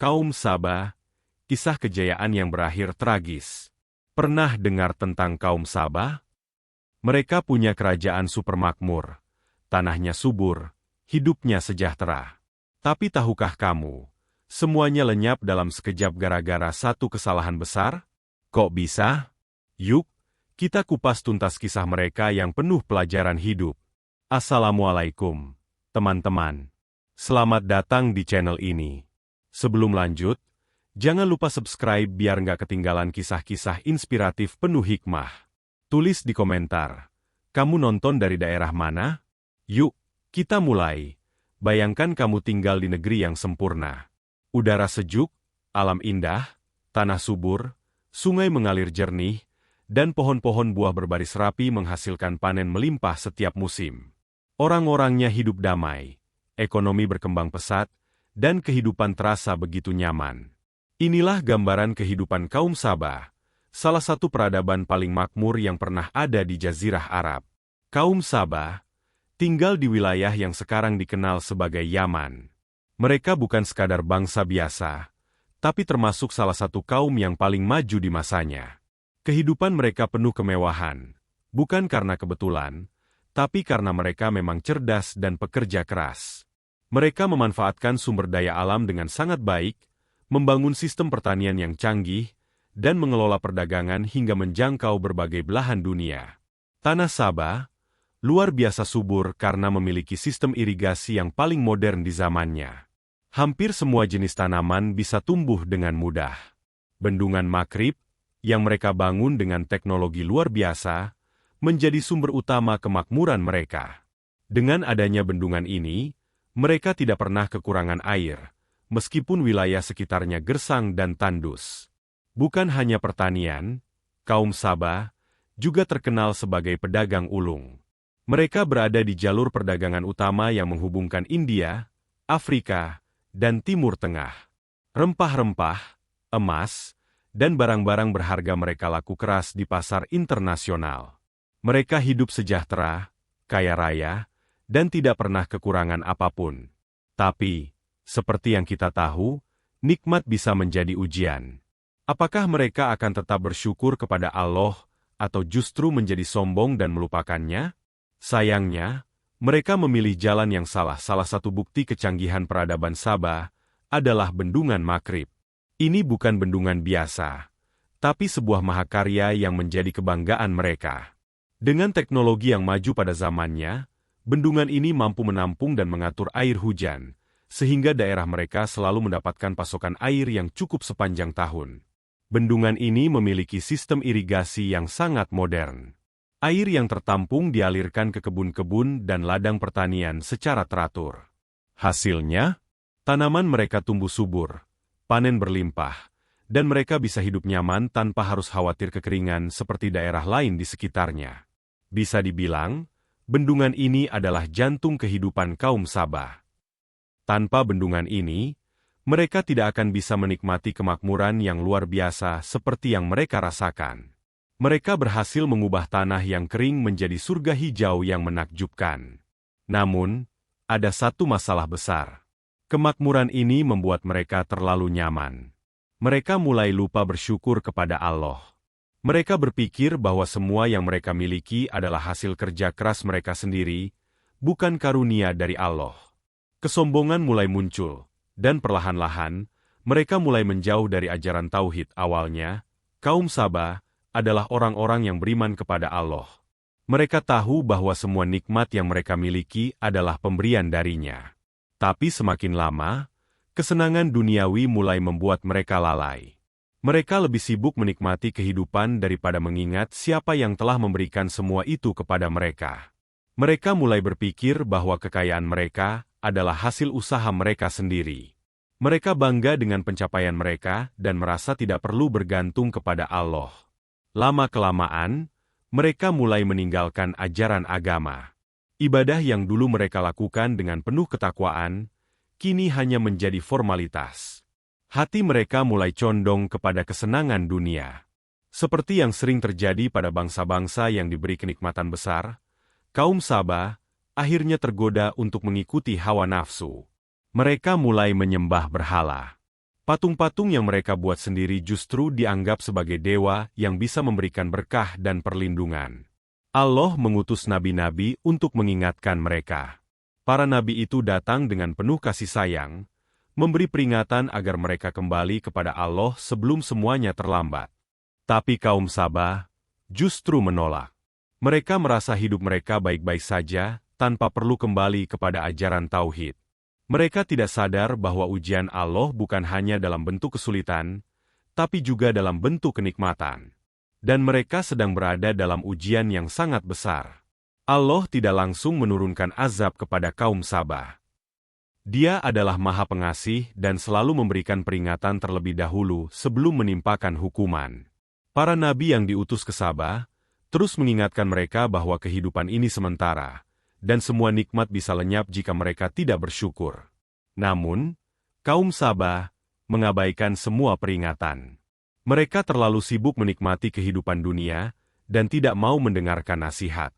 Kaum Sabah, kisah kejayaan yang berakhir tragis. Pernah dengar tentang kaum Sabah? Mereka punya kerajaan supermakmur, tanahnya subur, hidupnya sejahtera. Tapi tahukah kamu, semuanya lenyap dalam sekejap gara-gara satu kesalahan besar? Kok bisa? Yuk, kita kupas tuntas kisah mereka yang penuh pelajaran hidup. Assalamualaikum, teman-teman. Selamat datang di channel ini. Sebelum lanjut, jangan lupa subscribe biar nggak ketinggalan kisah-kisah inspiratif penuh hikmah. Tulis di komentar, kamu nonton dari daerah mana? Yuk, kita mulai. Bayangkan kamu tinggal di negeri yang sempurna. Udara sejuk, alam indah, tanah subur, sungai mengalir jernih, dan pohon-pohon buah berbaris rapi menghasilkan panen melimpah setiap musim. Orang-orangnya hidup damai, ekonomi berkembang pesat, dan kehidupan terasa begitu nyaman. Inilah gambaran kehidupan kaum Sabah, salah satu peradaban paling makmur yang pernah ada di Jazirah Arab. Kaum Sabah tinggal di wilayah yang sekarang dikenal sebagai Yaman. Mereka bukan sekadar bangsa biasa, tapi termasuk salah satu kaum yang paling maju di masanya. Kehidupan mereka penuh kemewahan, bukan karena kebetulan, tapi karena mereka memang cerdas dan pekerja keras. Mereka memanfaatkan sumber daya alam dengan sangat baik, membangun sistem pertanian yang canggih, dan mengelola perdagangan hingga menjangkau berbagai belahan dunia. Tanah Sabah luar biasa subur karena memiliki sistem irigasi yang paling modern di zamannya. Hampir semua jenis tanaman bisa tumbuh dengan mudah. Bendungan Makrib, yang mereka bangun dengan teknologi luar biasa, menjadi sumber utama kemakmuran mereka. Dengan adanya bendungan ini, mereka tidak pernah kekurangan air, meskipun wilayah sekitarnya gersang dan tandus. Bukan hanya pertanian, kaum Sabah juga terkenal sebagai pedagang ulung. Mereka berada di jalur perdagangan utama yang menghubungkan India, Afrika, dan Timur Tengah. Rempah-rempah, emas, dan barang-barang berharga mereka laku keras di pasar internasional. Mereka hidup sejahtera, kaya raya, dan tidak pernah kekurangan apapun. Tapi, seperti yang kita tahu, nikmat bisa menjadi ujian. Apakah mereka akan tetap bersyukur kepada Allah, atau justru menjadi sombong dan melupakannya? Sayangnya, mereka memilih jalan yang salah. Salah satu bukti kecanggihan peradaban Sabah adalah Bendungan Makrib. Ini bukan bendungan biasa, tapi sebuah mahakarya yang menjadi kebanggaan mereka. Dengan teknologi yang maju pada zamannya, bendungan ini mampu menampung dan mengatur air hujan, sehingga daerah mereka selalu mendapatkan pasokan air yang cukup sepanjang tahun. Bendungan ini memiliki sistem irigasi yang sangat modern. Air yang tertampung dialirkan ke kebun-kebun dan ladang pertanian secara teratur. Hasilnya, tanaman mereka tumbuh subur, panen berlimpah, dan mereka bisa hidup nyaman tanpa harus khawatir kekeringan seperti daerah lain di sekitarnya. Bisa dibilang, bendungan ini adalah jantung kehidupan kaum Sabah. Tanpa bendungan ini, mereka tidak akan bisa menikmati kemakmuran yang luar biasa seperti yang mereka rasakan. Mereka berhasil mengubah tanah yang kering menjadi surga hijau yang menakjubkan. Namun, ada satu masalah besar. Kemakmuran ini membuat mereka terlalu nyaman. Mereka mulai lupa bersyukur kepada Allah. Mereka berpikir bahwa semua yang mereka miliki adalah hasil kerja keras mereka sendiri, bukan karunia dari Allah. Kesombongan mulai muncul, dan perlahan-lahan, mereka mulai menjauh dari ajaran tauhid. Awalnya, kaum Sabah adalah orang-orang yang beriman kepada Allah. Mereka tahu bahwa semua nikmat yang mereka miliki adalah pemberian darinya. Tapi semakin lama, kesenangan duniawi mulai membuat mereka lalai. Mereka lebih sibuk menikmati kehidupan daripada mengingat siapa yang telah memberikan semua itu kepada mereka. Mereka mulai berpikir bahwa kekayaan mereka adalah hasil usaha mereka sendiri. Mereka bangga dengan pencapaian mereka dan merasa tidak perlu bergantung kepada Allah. Lama-kelamaan, mereka mulai meninggalkan ajaran agama. Ibadah yang dulu mereka lakukan dengan penuh ketakwaan, kini hanya menjadi formalitas. Hati mereka mulai condong kepada kesenangan dunia. Seperti yang sering terjadi pada bangsa-bangsa yang diberi kenikmatan besar, kaum Sabah akhirnya tergoda untuk mengikuti hawa nafsu. Mereka mulai menyembah berhala. Patung-patung yang mereka buat sendiri justru dianggap sebagai dewa yang bisa memberikan berkah dan perlindungan. Allah mengutus nabi-nabi untuk mengingatkan mereka. Para nabi itu datang dengan penuh kasih sayang, memberi peringatan agar mereka kembali kepada Allah sebelum semuanya terlambat. Tapi kaum Sabah justru menolak. Mereka merasa hidup mereka baik-baik saja, tanpa perlu kembali kepada ajaran tauhid. Mereka tidak sadar bahwa ujian Allah bukan hanya dalam bentuk kesulitan, tapi juga dalam bentuk kenikmatan. Dan mereka sedang berada dalam ujian yang sangat besar. Allah tidak langsung menurunkan azab kepada kaum Sabah. Dia adalah Maha Pengasih dan selalu memberikan peringatan terlebih dahulu sebelum menimpakan hukuman. Para nabi yang diutus ke Sabah terus mengingatkan mereka bahwa kehidupan ini sementara, dan semua nikmat bisa lenyap jika mereka tidak bersyukur. Namun, kaum Sabah mengabaikan semua peringatan. Mereka terlalu sibuk menikmati kehidupan dunia dan tidak mau mendengarkan nasihat.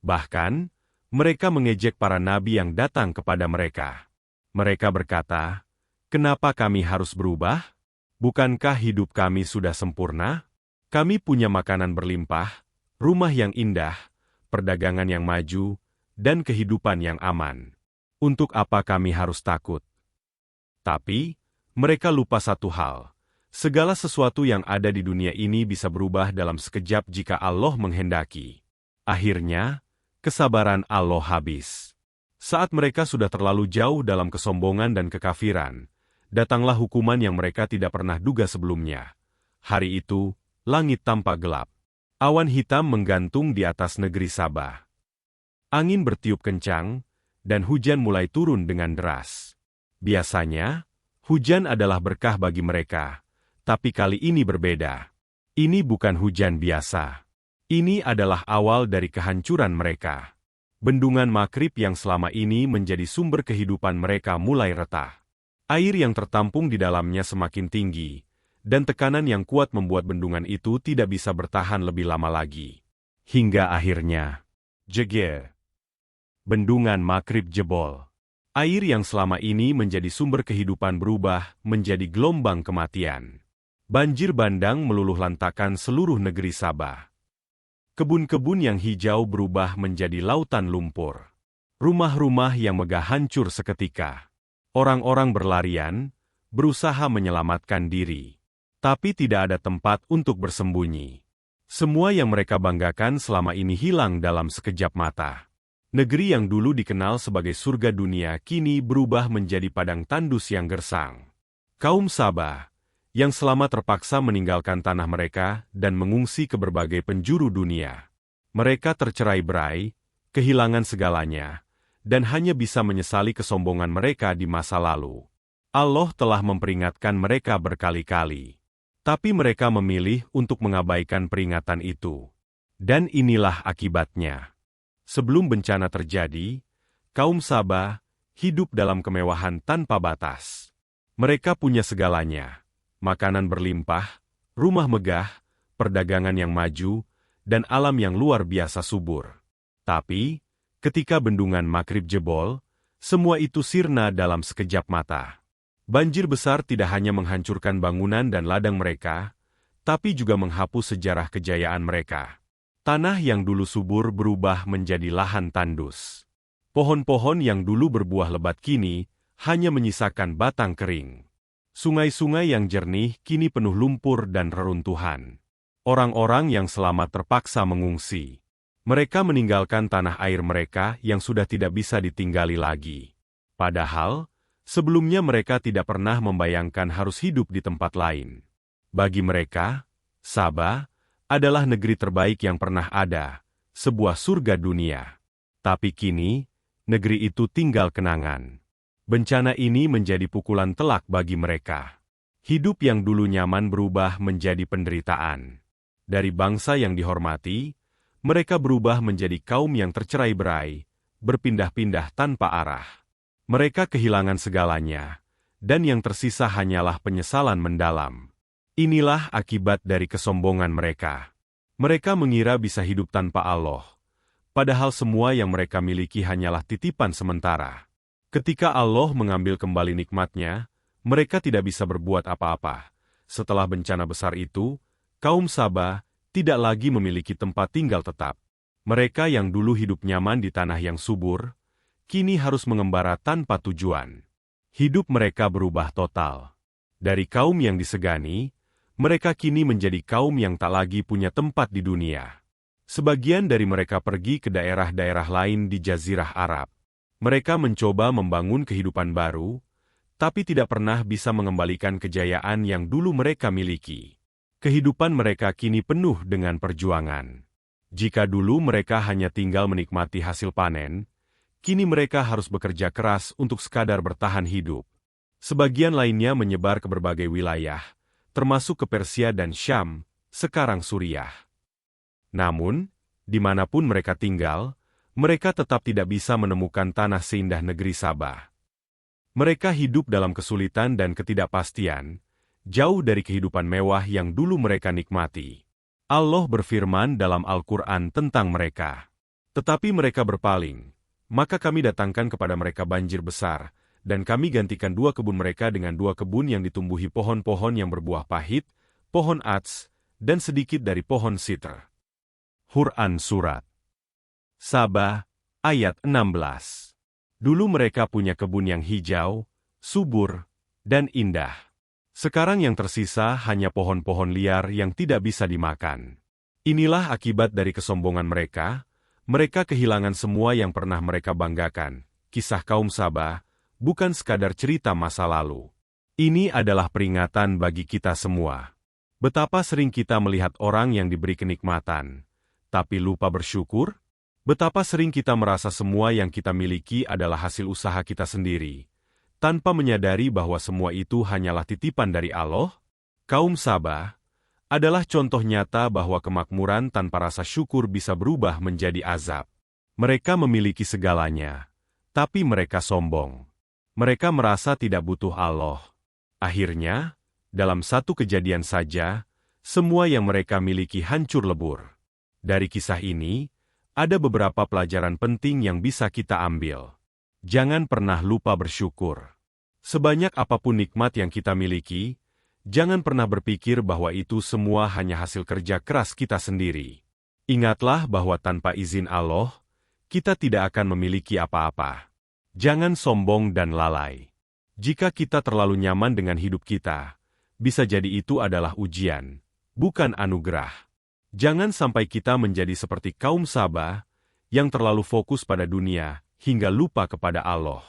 Bahkan, mereka mengejek para nabi yang datang kepada mereka. Mereka berkata, "Kenapa kami harus berubah? Bukankah hidup kami sudah sempurna? Kami punya makanan berlimpah, rumah yang indah, perdagangan yang maju, dan kehidupan yang aman. Untuk apa kami harus takut?" Tapi, mereka lupa satu hal. Segala sesuatu yang ada di dunia ini bisa berubah dalam sekejap jika Allah menghendaki. Akhirnya, kesabaran Allah habis. Saat mereka sudah terlalu jauh dalam kesombongan dan kekafiran, datanglah hukuman yang mereka tidak pernah duga sebelumnya. Hari itu, langit tampak gelap. Awan hitam menggantung di atas negeri Sabah. Angin bertiup kencang, dan hujan mulai turun dengan deras. Biasanya, hujan adalah berkah bagi mereka, tapi kali ini berbeda. Ini bukan hujan biasa. Ini adalah awal dari kehancuran mereka. Bendungan Makrib yang selama ini menjadi sumber kehidupan mereka mulai retak. Air yang tertampung di dalamnya semakin tinggi, dan tekanan yang kuat membuat bendungan itu tidak bisa bertahan lebih lama lagi. Hingga akhirnya, jeger. Bendungan Makrib jebol. Air yang selama ini menjadi sumber kehidupan berubah menjadi gelombang kematian. Banjir bandang meluluh lantakan seluruh negeri Sabah. Kebun-kebun yang hijau berubah menjadi lautan lumpur. Rumah-rumah yang megah hancur seketika. Orang-orang berlarian, berusaha menyelamatkan diri. Tapi tidak ada tempat untuk bersembunyi. Semua yang mereka banggakan selama ini hilang dalam sekejap mata. Negeri yang dulu dikenal sebagai surga dunia kini berubah menjadi padang tandus yang gersang. Kaum Sabah, yang selama terpaksa meninggalkan tanah mereka dan mengungsi ke berbagai penjuru dunia. Mereka tercerai-berai, kehilangan segalanya, dan hanya bisa menyesali kesombongan mereka di masa lalu. Allah telah memperingatkan mereka berkali-kali. Tapi mereka memilih untuk mengabaikan peringatan itu. Dan inilah akibatnya. Sebelum bencana terjadi, kaum Sabah hidup dalam kemewahan tanpa batas. Mereka punya segalanya, makanan berlimpah, rumah megah, perdagangan yang maju, dan alam yang luar biasa subur. Tapi, ketika bendungan Makrib jebol, semua itu sirna dalam sekejap mata. Banjir besar tidak hanya menghancurkan bangunan dan ladang mereka, tapi juga menghapus sejarah kejayaan mereka. Tanah yang dulu subur berubah menjadi lahan tandus. Pohon-pohon yang dulu berbuah lebat kini hanya menyisakan batang kering. Sungai-sungai yang jernih kini penuh lumpur dan reruntuhan. Orang-orang yang selamat terpaksa mengungsi. Mereka meninggalkan tanah air mereka yang sudah tidak bisa ditinggali lagi. Padahal, sebelumnya mereka tidak pernah membayangkan harus hidup di tempat lain. Bagi mereka, Sabah adalah negeri terbaik yang pernah ada, sebuah surga dunia. Tapi kini, negeri itu tinggal kenangan. Bencana ini menjadi pukulan telak bagi mereka. Hidup yang dulu nyaman berubah menjadi penderitaan. Dari bangsa yang dihormati, mereka berubah menjadi kaum yang tercerai-berai, berpindah-pindah tanpa arah. Mereka kehilangan segalanya, dan yang tersisa hanyalah penyesalan mendalam. Inilah akibat dari kesombongan mereka. Mereka mengira bisa hidup tanpa Allah, padahal semua yang mereka miliki hanyalah titipan sementara. Ketika Allah mengambil kembali nikmatnya, mereka tidak bisa berbuat apa-apa. Setelah bencana besar itu, kaum Sabah tidak lagi memiliki tempat tinggal tetap. Mereka yang dulu hidup nyaman di tanah yang subur, kini harus mengembara tanpa tujuan. Hidup mereka berubah total. Dari kaum yang disegani, mereka kini menjadi kaum yang tak lagi punya tempat di dunia. Sebagian dari mereka pergi ke daerah-daerah lain di Jazirah Arab. Mereka mencoba membangun kehidupan baru, tapi tidak pernah bisa mengembalikan kejayaan yang dulu mereka miliki. Kehidupan mereka kini penuh dengan perjuangan. Jika dulu mereka hanya tinggal menikmati hasil panen, kini mereka harus bekerja keras untuk sekadar bertahan hidup. Sebagian lainnya menyebar ke berbagai wilayah, termasuk ke Persia dan Syam, sekarang Suriah. Namun, dimanapun mereka tinggal, mereka tetap tidak bisa menemukan tanah seindah negeri Sabah. Mereka hidup dalam kesulitan dan ketidakpastian, jauh dari kehidupan mewah yang dulu mereka nikmati. Allah berfirman dalam Al-Quran tentang mereka. Tetapi mereka berpaling, maka kami datangkan kepada mereka banjir besar, dan kami gantikan 2 kebun mereka dengan 2 kebun yang ditumbuhi pohon-pohon yang berbuah pahit, pohon ats, dan sedikit dari pohon sitr. Quran Surat Sabah, ayat 16. Dulu mereka punya kebun yang hijau, subur, dan indah. Sekarang yang tersisa hanya pohon-pohon liar yang tidak bisa dimakan. Inilah akibat dari kesombongan mereka. Mereka kehilangan semua yang pernah mereka banggakan. Kisah kaum Sabah bukan sekadar cerita masa lalu. Ini adalah peringatan bagi kita semua. Betapa sering kita melihat orang yang diberi kenikmatan, tapi lupa bersyukur? Betapa sering kita merasa semua yang kita miliki adalah hasil usaha kita sendiri, tanpa menyadari bahwa semua itu hanyalah titipan dari Allah? Kaum Sabah adalah contoh nyata bahwa kemakmuran tanpa rasa syukur bisa berubah menjadi azab. Mereka memiliki segalanya, tapi mereka sombong. Mereka merasa tidak butuh Allah. Akhirnya, dalam satu kejadian saja, semua yang mereka miliki hancur lebur. Dari kisah ini, ada beberapa pelajaran penting yang bisa kita ambil. Jangan pernah lupa bersyukur. Sebanyak apapun nikmat yang kita miliki, jangan pernah berpikir bahwa itu semua hanya hasil kerja keras kita sendiri. Ingatlah bahwa tanpa izin Allah, kita tidak akan memiliki apa-apa. Jangan sombong dan lalai. Jika kita terlalu nyaman dengan hidup kita, bisa jadi itu adalah ujian, bukan anugerah. Jangan sampai kita menjadi seperti kaum Sabah yang terlalu fokus pada dunia hingga lupa kepada Allah.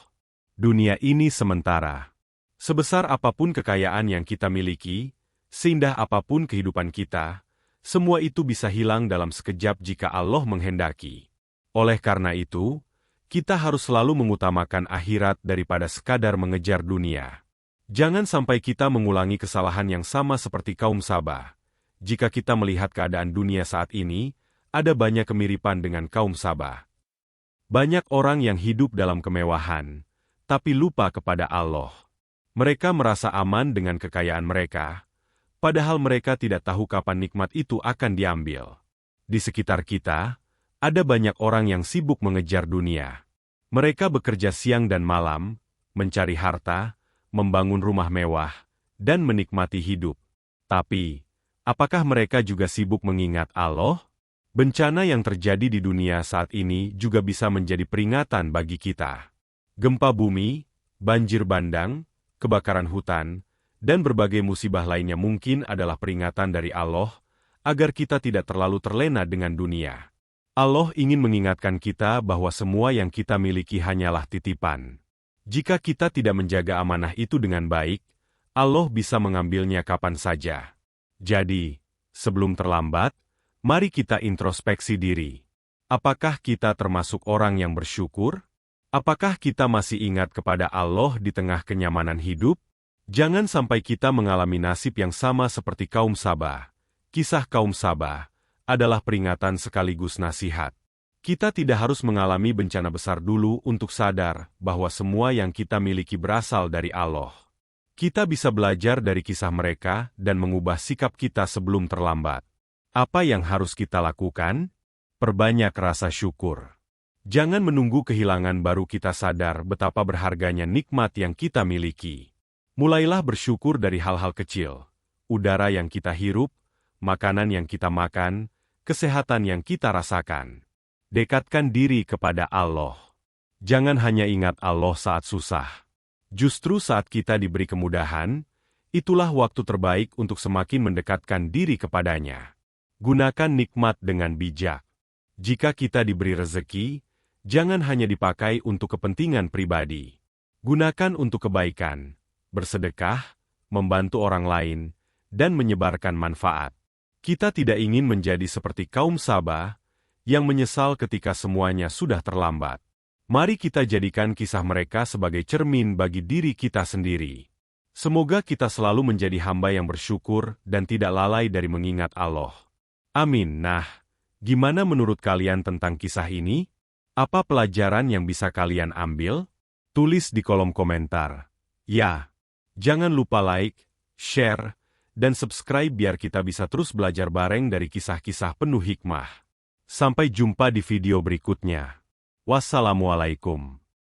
Dunia ini sementara. Sebesar apapun kekayaan yang kita miliki, seindah apapun kehidupan kita, semua itu bisa hilang dalam sekejap jika Allah menghendaki. Oleh karena itu, kita harus selalu mengutamakan akhirat daripada sekadar mengejar dunia. Jangan sampai kita mengulangi kesalahan yang sama seperti kaum Sabah. Jika kita melihat keadaan dunia saat ini, ada banyak kemiripan dengan kaum Sabah. Banyak orang yang hidup dalam kemewahan, tapi lupa kepada Allah. Mereka merasa aman dengan kekayaan mereka, padahal mereka tidak tahu kapan nikmat itu akan diambil. Di sekitar kita, ada banyak orang yang sibuk mengejar dunia. Mereka bekerja siang dan malam, mencari harta, membangun rumah mewah, dan menikmati hidup. Tapi, apakah mereka juga sibuk mengingat Allah? Bencana yang terjadi di dunia saat ini juga bisa menjadi peringatan bagi kita. Gempa bumi, banjir bandang, kebakaran hutan, dan berbagai musibah lainnya mungkin adalah peringatan dari Allah agar kita tidak terlalu terlena dengan dunia. Allah ingin mengingatkan kita bahwa semua yang kita miliki hanyalah titipan. Jika kita tidak menjaga amanah itu dengan baik, Allah bisa mengambilnya kapan saja. Jadi, sebelum terlambat, mari kita introspeksi diri. Apakah kita termasuk orang yang bersyukur? Apakah kita masih ingat kepada Allah di tengah kenyamanan hidup? Jangan sampai kita mengalami nasib yang sama seperti kaum Sabah. Kisah kaum Sabah adalah peringatan sekaligus nasihat. Kita tidak harus mengalami bencana besar dulu untuk sadar bahwa semua yang kita miliki berasal dari Allah. Kita bisa belajar dari kisah mereka dan mengubah sikap kita sebelum terlambat. Apa yang harus kita lakukan? Perbanyak rasa syukur. Jangan menunggu kehilangan baru kita sadar betapa berharganya nikmat yang kita miliki. Mulailah bersyukur dari hal-hal kecil. Udara yang kita hirup, makanan yang kita makan, kesehatan yang kita rasakan. Dekatkan diri kepada Allah. Jangan hanya ingat Allah saat susah. Justru saat kita diberi kemudahan, itulah waktu terbaik untuk semakin mendekatkan diri kepadanya. Gunakan nikmat dengan bijak. Jika kita diberi rezeki, jangan hanya dipakai untuk kepentingan pribadi. Gunakan untuk kebaikan, bersedekah, membantu orang lain, dan menyebarkan manfaat. Kita tidak ingin menjadi seperti kaum Sabah, yang menyesal ketika semuanya sudah terlambat. Mari kita jadikan kisah mereka sebagai cermin bagi diri kita sendiri. Semoga kita selalu menjadi hamba yang bersyukur dan tidak lalai dari mengingat Allah. Amin. Nah, gimana menurut kalian tentang kisah ini? Apa pelajaran yang bisa kalian ambil? Tulis di kolom komentar. Ya, jangan lupa like, share, dan subscribe biar kita bisa terus belajar bareng dari kisah-kisah penuh hikmah. Sampai jumpa di video berikutnya. Wassalamualaikum.